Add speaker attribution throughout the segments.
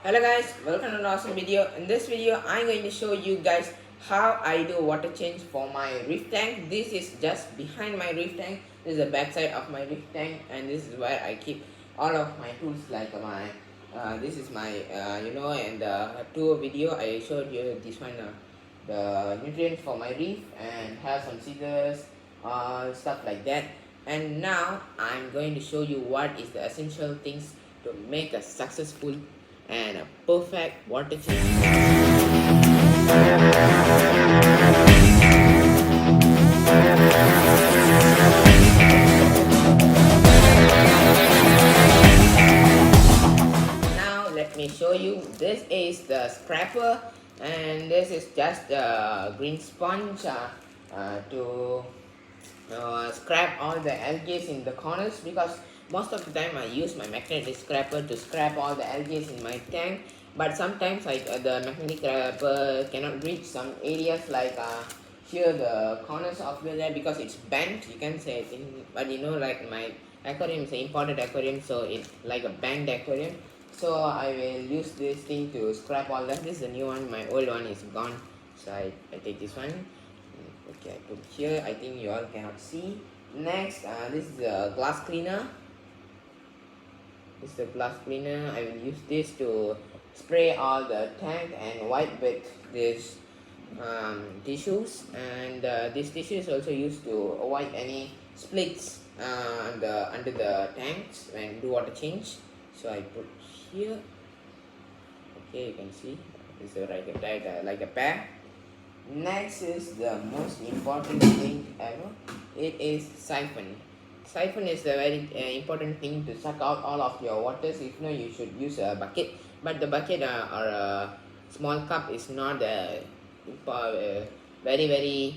Speaker 1: Hello guys, welcome to an awesome video. In this video, I'm going to show you guys how I do water change for my reef tank. This is just behind my reef tank. This is the back side of my reef tank, and this is where I keep all of my tools like my this is my and tour video I showed you this one the nutrients for my reef and have some scissors stuff like that. And now I'm going to show you what is the essential things to make a successful and a perfect water change. Now let me show you. This is the scraper, and this is just the green sponge to scrap all the algae in the corners, because most of the time I use my magnetic scraper to scrap all the algae in my tank. But sometimes the magnetic scraper cannot reach some areas like here the corners of there, because it's bent, you can say it in, but like my aquarium is an imported aquarium, so it's like a bent aquarium. So I will use this thing to scrap all that. This is a new one, my old one is gone, so I take this one. Okay, I put here. I think you all cannot see. Next, this is a glass cleaner. This is a glass cleaner. I will use this to spray all the tank and wipe with this tissues. And this tissue is also used to avoid any splits under the tanks when do water change. So I put here. Okay, you can see this is like a pair. Next is the most important thing ever. It is siphon. Siphon is a very important thing to suck out all of your waters. If not, you should use a bucket. But the bucket or a small cup is not a very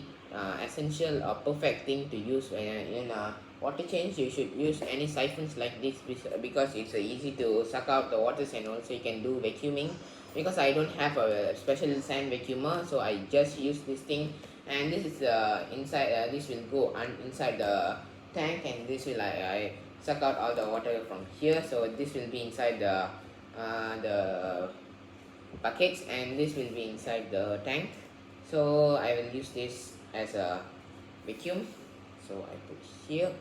Speaker 1: essential or perfect thing to use in a water change. You should use any siphons like this, because it's easy to suck out the waters, and also you can do vacuuming. Because I don't have a special sand vacuumer, so I just use this thing. And this is inside, this will go inside the tank, and this will I suck out all the water from here. So this will be inside the buckets, and this will be inside the tank. So I will use this as a vacuum, so I put here.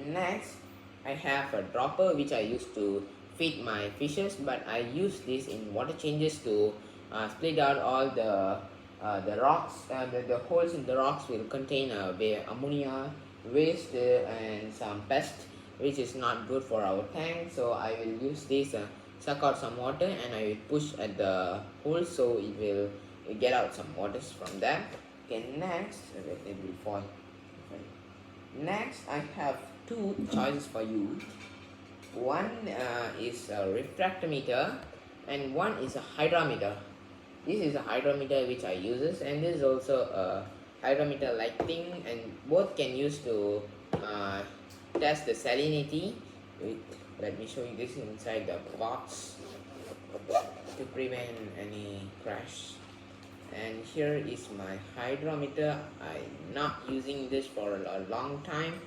Speaker 1: Next, I have a dropper which I use to feed my fishes, but I use this in water changes to split out all the rocks. The holes in the rocks will contain ammonia, waste, and some pest, which is not good for our tank. So I will use this, suck out some water, and I will push at the hole, so it will get out some waters from there. Okay, next, it will fall. Next, I have two choices for you. One is a refractometer, and one is a hydrometer. This is a hydrometer which I uses, and this is also a hydrometer like thing, and both can use to test the salinity. Let me show you this inside the box to prevent any crash. And here is my hydrometer. I'm not using this for a long time.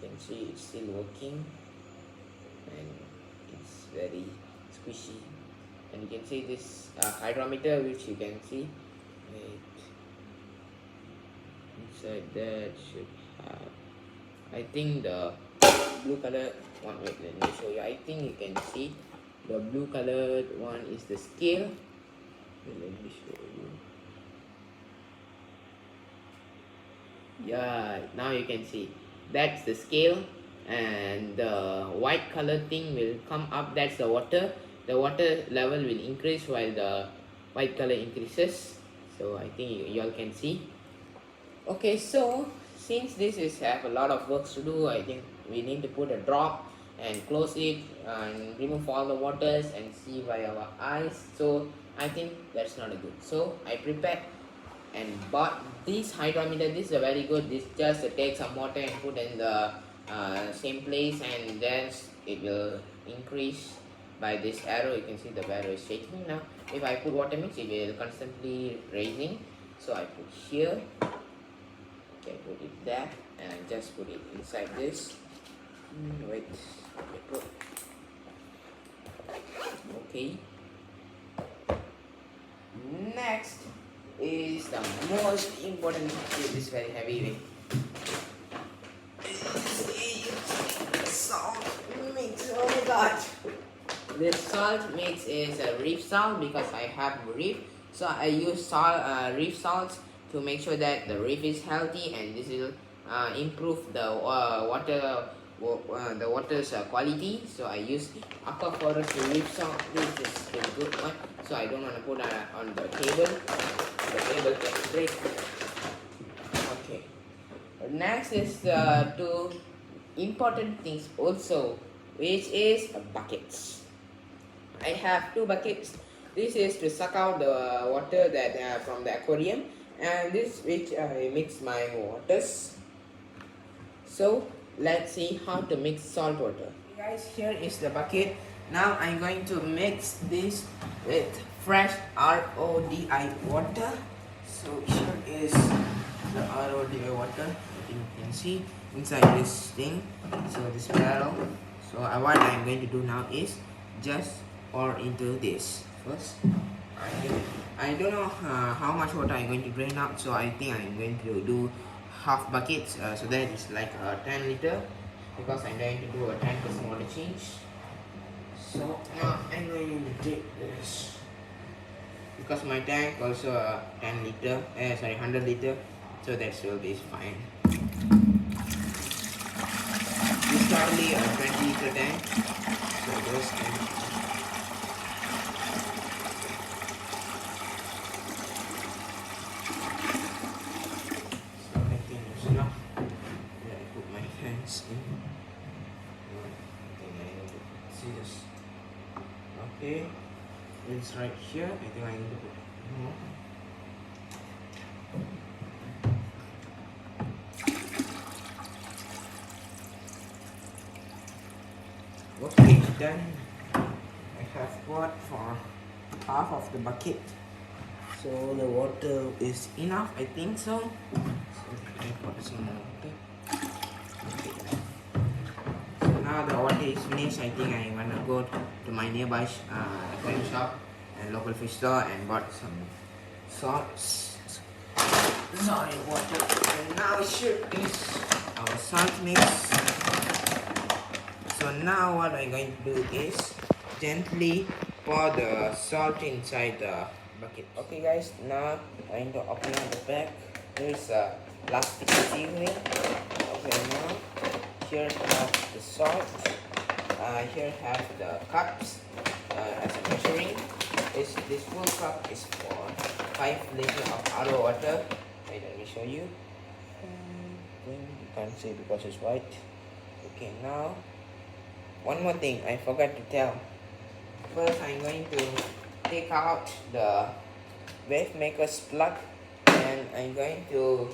Speaker 1: You can see it's still working, and it's very squishy. And you can see this hydrometer, which you can see inside that should have, I think, the blue color one. Wait, let me show you. I think you can see the blue colored one is the scale. Let me show you. Yeah, now you can see that's the scale, and the white color thing will come up. That's the water. The water level will increase while the white color increases. So I think you all can see. Okay, so since this is have a lot of works to do, I think we need to put a drop and close it and remove all the waters and see by our eyes. So I think that's not a good. So I prepared and bought this hydrometer. This is a very good. This just take some water and put in the same place, and then it will increase by this arrow. You can see the arrow is shaking now. If I put water mix, it will constantly raising. So I put here. Okay, put it there, and just put it inside this. Wait, let me put Okay. Next is the most important thing. This very heavy. Salt mix. Oh my god. This salt mix is a reef salt because I have reef. So I use reef salts to make sure that the reef is healthy, and this will improve the the water's quality. So I use aquaforest reef salt. This is the good one. So I don't want to put on the table. The table can break. Okay. Next is the two important things also, which is buckets. I have two buckets. This is to suck out the water that from the aquarium, and this which I mix my waters. So let's see how to mix salt water. Guys, here is the bucket. Now I'm going to mix this with fresh RODI water. So here is the RODI water. You can see inside this thing. So this barrel. So what I'm going to do now is just pour into this first. I don't know how much water I'm going to drain out, so I think I'm going to do half buckets, so that is like 10 liter, because I'm going to do a 10% water change. So now I'm going to take this, because my tank also 10 liter, 100 liter, so that will be fine. This is probably a 20 liter tank, so those can. Okay, it's right here. I think I need to put more. Okay, done. I have poured for half of the bucket, so the water is enough. I think so. So I put some more water. Okay. So now the water is finished. I think I wanna go to my nearby aquarium shop and local fish store and bought some salts. Sorry, water. And now here is our salt mix. So now what I'm going to do is gently pour the salt inside the bucket. Okay guys, now I'm going to open up the bag. There is a plastic seasoning. Okay, now here have the salt. Here have the cups as a measuring. This full cup is for 5 liters of RO water. Wait, let me show you. You can't see because it's white. Okay, now one more thing I forgot to tell. First, I'm going to take out the wave maker's plug, and I'm going to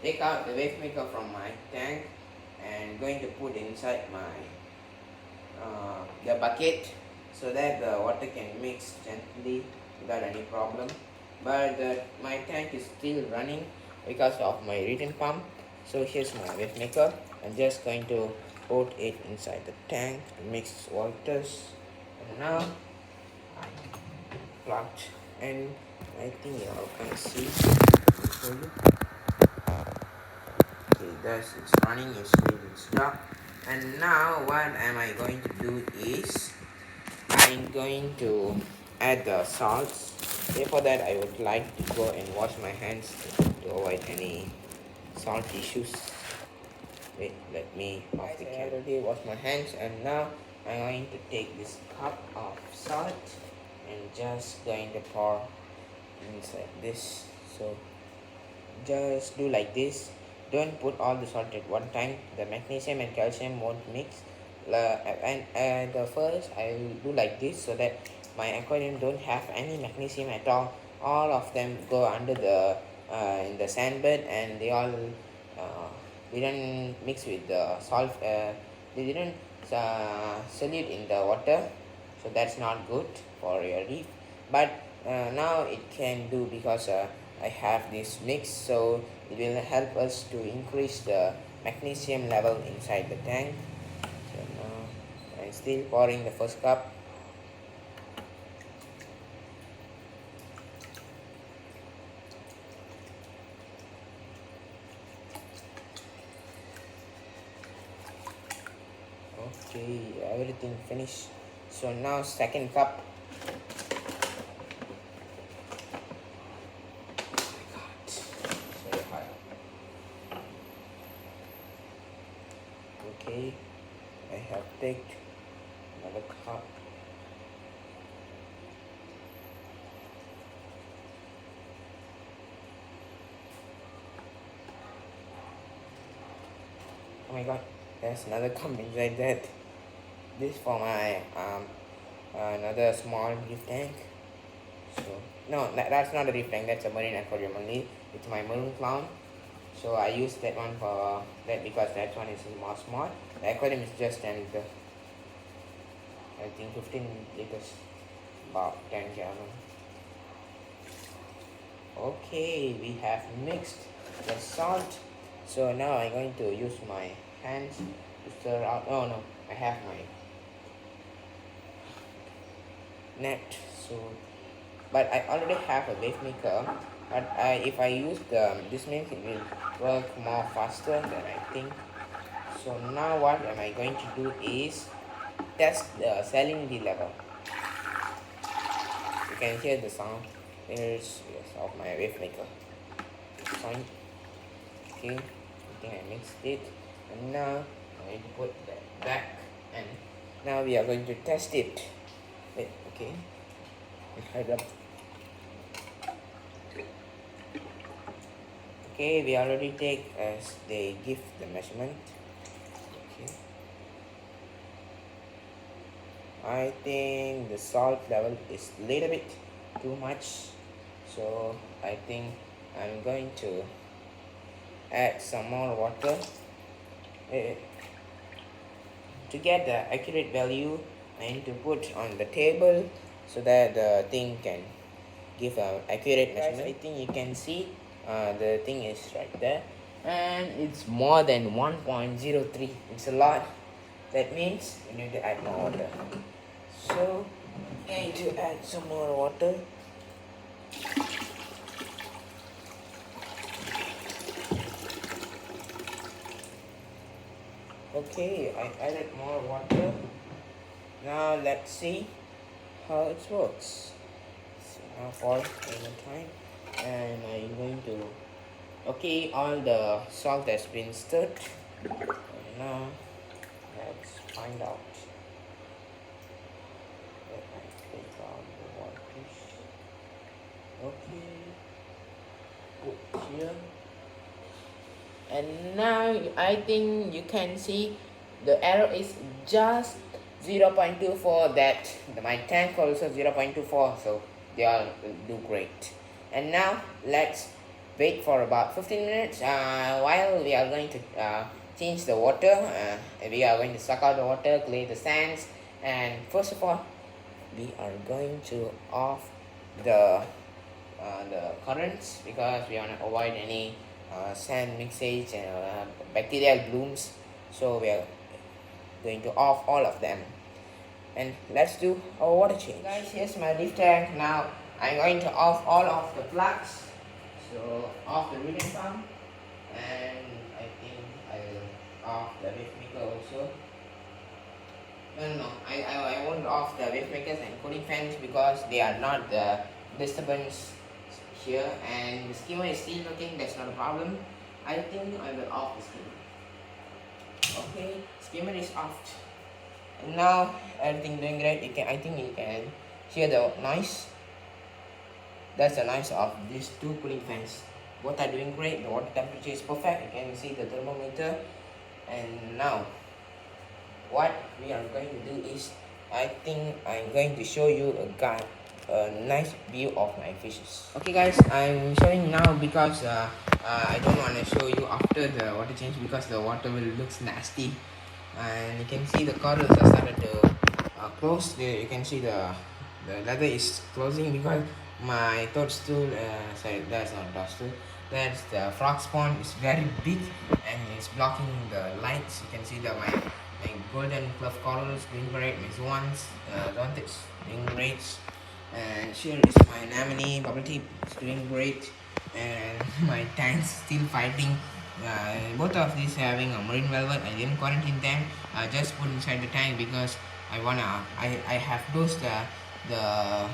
Speaker 1: take out the wave maker from my tank and going to put inside my the bucket, so that the water can mix gently without any problem. But my tank is still running because of my return pump. So here's my wave maker. I'm just going to put it inside the tank and mix waters. And now I plugged, and I think you all can see. I'll show you. Okay, it's running. It's really stuck. And now what am I going to do is I'm going to add the salts. Before that, I would like to go and wash my hands to avoid any salt issues. Wait, let me off the camera. I already washed my hands, and now I'm going to take this cup of salt and just going to pour inside this. So just do like this. Don't put all the salt at one time. The magnesium and calcium won't mix. And the first I will do like this, so that my aquarium don't have any magnesium at all. All of them go under the in the sand bed, and they all didn't mix with the salt. They didn't solute in the water, so that's not good for your reef. But now it can do, because I have this mix, so it will help us to increase the magnesium level inside the tank. So now I'm still pouring the first cup. Okay, everything finished. So now second cup. Okay, I have picked another cup. Oh my god, there's another cup inside that. This for my another small reef tank. So no, that's not a reef tank, that's a marine aquarium only. It's my maroon clown. So I use that one for that because that one is more small. The aquarium is just 10 liters. I think 15 liters, about 10 gallons. Okay, we have mixed the salt. So now I'm going to use my hands to stir out. Oh no, I have my net. So, but I already have a wave maker. But if I use this means it will work more faster than I think. So now what am I going to do is test the salinity level. You can hear the sound. Yes, of my wave maker. Fine. Okay, I think I mixed it, and now I'm going to put that back, and now we are going to test it. Wait, okay. Okay, we already take as they give the measurement. Okay. I think the salt level is a little bit too much, so I think I'm going to add some more water. To get the accurate value, I need to put on the table so that the thing can give an accurate measurement. I think you can see the thing is right there, and it's more than 1.03. It's a lot. That means you need to add more water. So I need to add some more water. Okay, I added more water. Now let's see how it works. So now for one time, and I'm going to. Okay, all the salt has been stirred. And now let's find out. Let me take out the water. Okay, put here. And now I think you can see the error is just 0.24. That my tank also 0.24, so they all do great. And now let's wait for about 15 minutes while we are going to change the water. We are going to suck out the water, clear the sands, and first of all we are going to off the currents because we want to avoid any sand mixage and bacterial blooms. So we are going to off all of them, and let's do our water change. Guys, here's my reef tank. Now I'm going to off all of the plugs. So off the reading pump, and I think I will off the wave maker also. No, I won't off the wave makers and cooling fans because they are not the disturbance here, and the skimmer is still working. That's not a problem. I think I will off the skimmer. Okay, skimmer is off, and now everything doing great. I think you can hear the noise. That's the noise of these two cooling fans. Both are doing great. The water temperature is perfect. You can see the thermometer. And now what we are going to do is, I think I'm going to show you a nice view of my fishes. Okay guys, I'm showing now because I don't want to show you after the water change because the water will looks nasty, and you can see the corals are started to close. You can see the leather is closing because my toadstool, sorry, that's not toadstool, that's the frog spawn is very big and it's blocking the lights. You can see that my my golden clove corals doing great, my swans, zontics doing great, and here is my anemone bubble tip doing great, and my tanks still fighting. Both of these having a marine velvet. I didn't quarantine them. I just put inside the tank because I have dosed the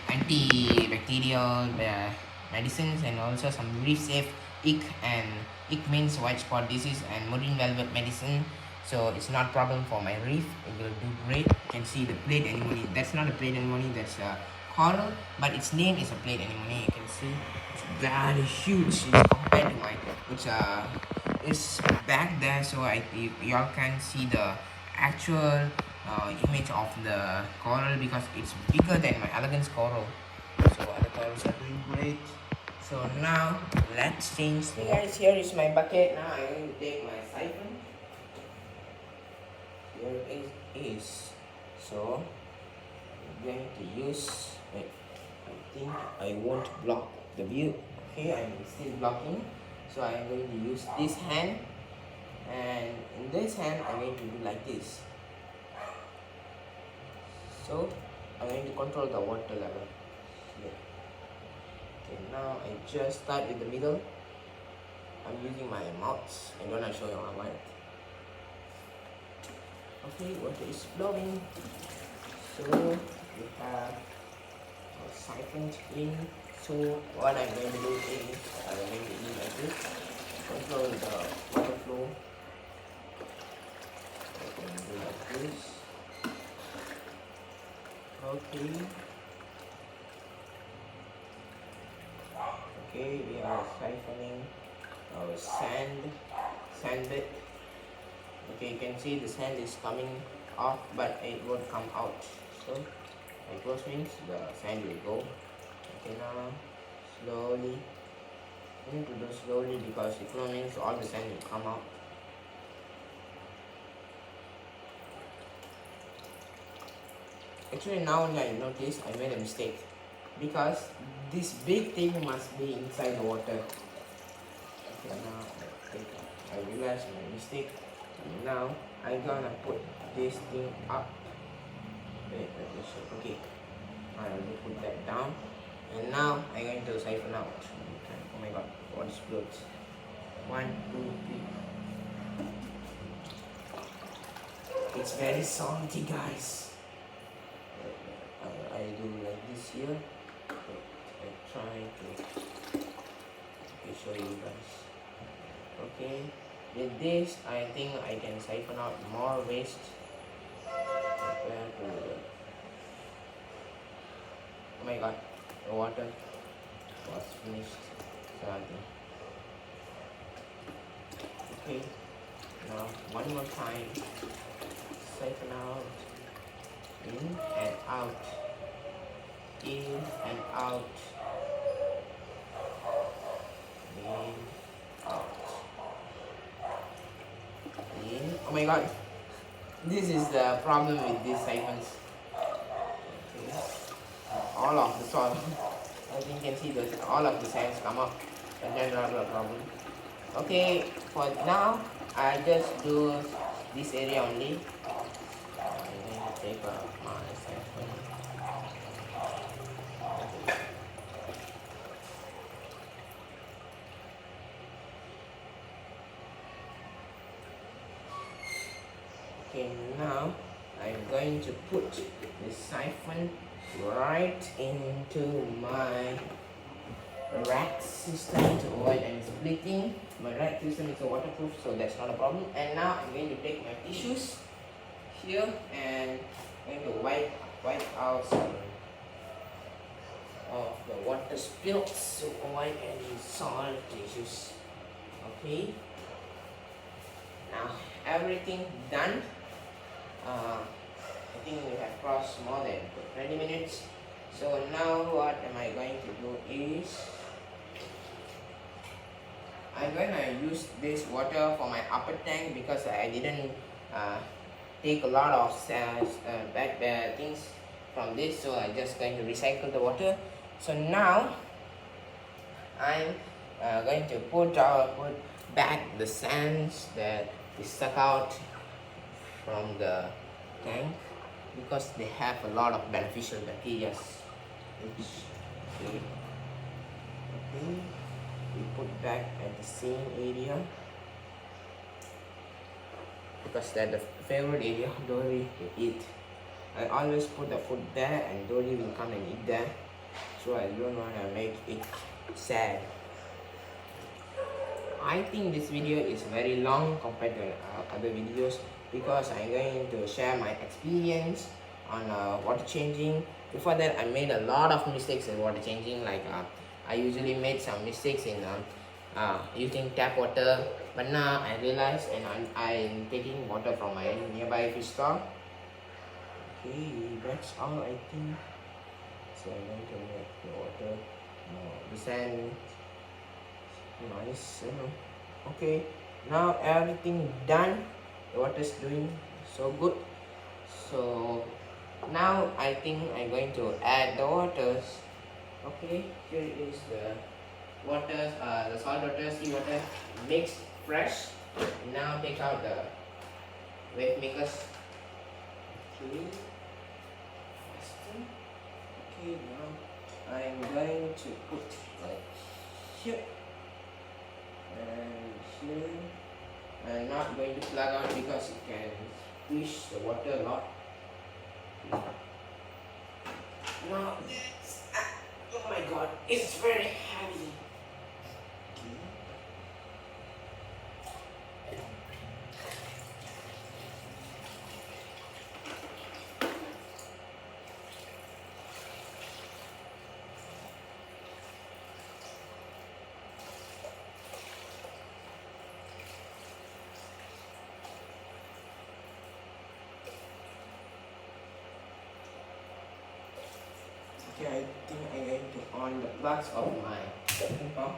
Speaker 1: antibacterial medicines and also some reef safe ick, and ick means white spot disease, and marine velvet medicine, so it's not problem for my reef. It will do great. You can see the plate anemone. That's not a plate anemone, that's a coral, but its name is a plate anemone. You can see it's very huge. It's compared to my it's back there, so y'all can see the actual image of the coral because it's bigger than my elegance coral. So other corals are doing great. So now let's change the guys. Here is my bucket. Now I'm going to take my siphon. Here it is. So I'm going to use. Wait, I think I won't block the view. Okay, I'm still blocking. So I'm going to use this hand, and in this hand I'm going to do like this. So I'm going to control the water level here. Okay, now I just start with the middle. I'm using my mouth. I'm gonna show you my light. Okay, water is flowing. So we have our siphon in. So what I'm going to do is I'm going to do like this. Control the water flow. I'm going to do like this. Okay. Okay, we are siphoning our sand bed. Okay, you can see the sand is coming off, but it won't come out. So like close means the sand will go. Okay, now slowly. You need to do slowly because if no means all the sand will come out. Actually, now only I noticed I made a mistake because this big thing must be inside the water. Okay, now I realized my mistake. And now I'm gonna put this thing up. Wait, let me show. Okay, I will put that down, and now I'm going to siphon out. Oh my god, what is floats? 1, 2, 3. It's very salty, guys. I do like this here. I try to show you guys. Okay, with this I think I can siphon out more waste compared to the, oh my god, the water was finished. So okay, now one more time, siphon out, in and out, in and out, in, out, in. Oh my god, this is the problem with these siphons. Okay. All of the salt, as you can see, all of the sands come up, and that's not a problem. Okay, for now I just do this area only. I'm going to take out my siphon. Okay, now I'm going to put the siphon right into my rack system to avoid any splitting. My rack system is waterproof, so that's not a problem. And now I'm going to take my tissues here and I'm going to wipe out some of the water spills to avoid any salt issues. Okay, now everything done. I think we have crossed more than 20 minutes. So now what am I going to do is I'm going to use this water for my upper tank because I didn't take a lot of bad things from this, so I'm just going to recycle the water. So now I'm going to put back the sands that is stuck out from the tank because they have a lot of beneficial bacteria. Okay, we put back at the same area because that's the favorite area Dory will eat. I always put the food there and Dory will come and eat there, so I don't want to make it sad. I think this video is very long compared to other videos because I'm going to share my experience on water changing. Before that, I made a lot of mistakes in water changing. Like I usually made some mistakes in using tap water, but now I realize and I'm taking water from my nearby fish store. Okay, that's all I think. So I'm going to make the water the sand nice. Okay, now everything done. The water is doing so good. So now I think I'm going to add the waters. Okay, here is the water, the salt water, sea water mixed fresh. Now take out the wave makers. Okay, okay, now I'm going to put like here and here. I'm not going to plug out because it can push the water a lot. Now this, oh my god, it's very heavy. Okay, I think I'm going to on the plugs of my vacuum pump.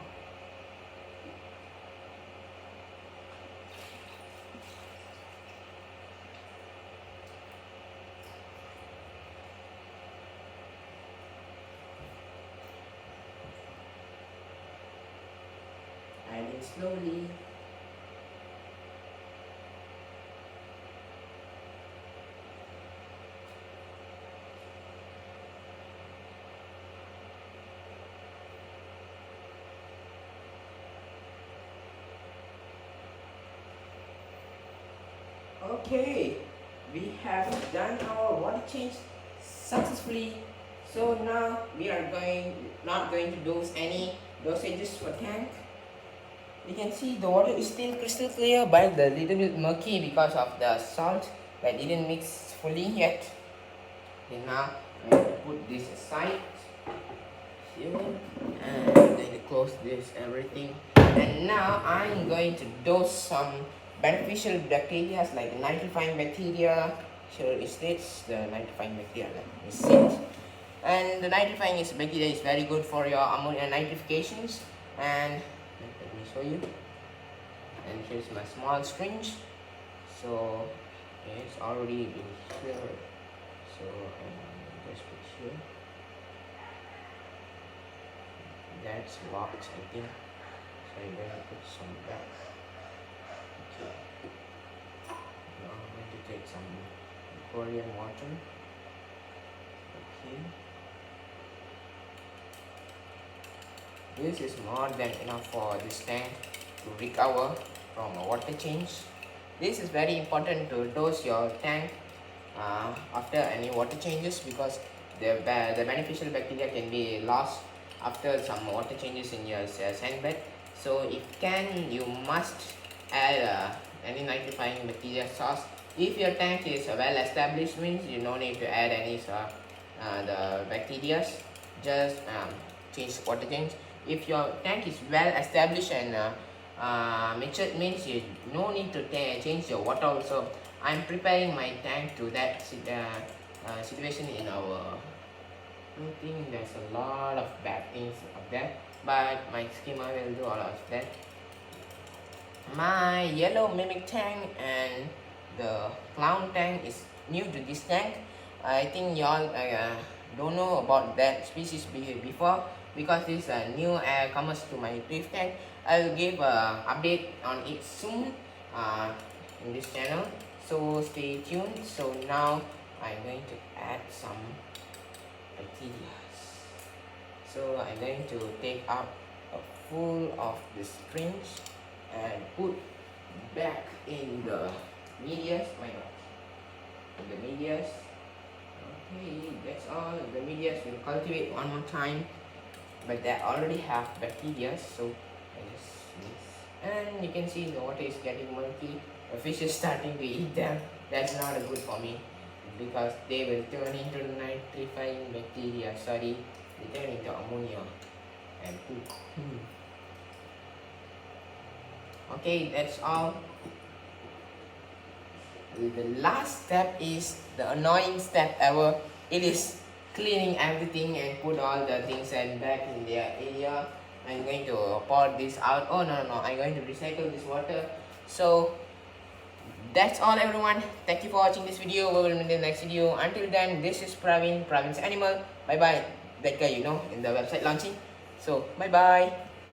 Speaker 1: Adding slowly. Okay, we have done our water change successfully. So now we are not going to dose any dosages for tank. You can see the water is still crystal clear but a little bit murky because of the salt that didn't mix fully yet. Okay, now I'm going to put this aside here and I'm going to close this everything. And now I'm going to dose some beneficial bacteria like nitrifying bacteria. Here it states the nitrifying bacteria, let me see it. And the nitrifying bacteria is very good for your ammonia nitrifications. And let me show you. And here's my small syringe. So it's already been here. So just put here. That's locked, I think. So I'm going to put some back. Okay. Now I'm going to take some aquarium water. Okay. This is more than enough for this tank to recover from a water change. This is very important to dose your tank after any water changes because the beneficial bacteria can be lost after some water changes in your sand bed. So if can, you must add any nitrifying bacteria source. If your tank is well established, means you don't need to add any the bacteria. Just change water change. If your tank is well established and matured, means you no need to change your water also. I'm preparing my tank to that situation in our. I don't think there's a lot of bad things up there, but my schema will do all of that. My yellow mimic tank and the clown tank is new to this tank. I think y'all don't know about that species before because this new comes to my reef tank. I'll give an update on it soon in this channel. So stay tuned. So now I'm going to add some bacteria. So I'm going to take out a full of the syringe and put back in the medias. Oh my god. In the medias. Okay, that's all. The medias will cultivate one more time, but they already have bacteria, so I just mix. And you can see the water is getting murky. The fish is starting to eat them. That's not good for me because they will turn into nitrifying bacteria. Sorry, they turn into ammonia and poop. Okay, that's all. The last step is the annoying step ever. It is cleaning everything and put all the things and back in their area. I'm going to pour this out. Oh no, I'm going to recycle this water. So that's all everyone. Thank you for watching this video. We will meet in the next video. Until then, this is Praveen's Animal. Bye bye. That guy, in the website launching. So bye bye.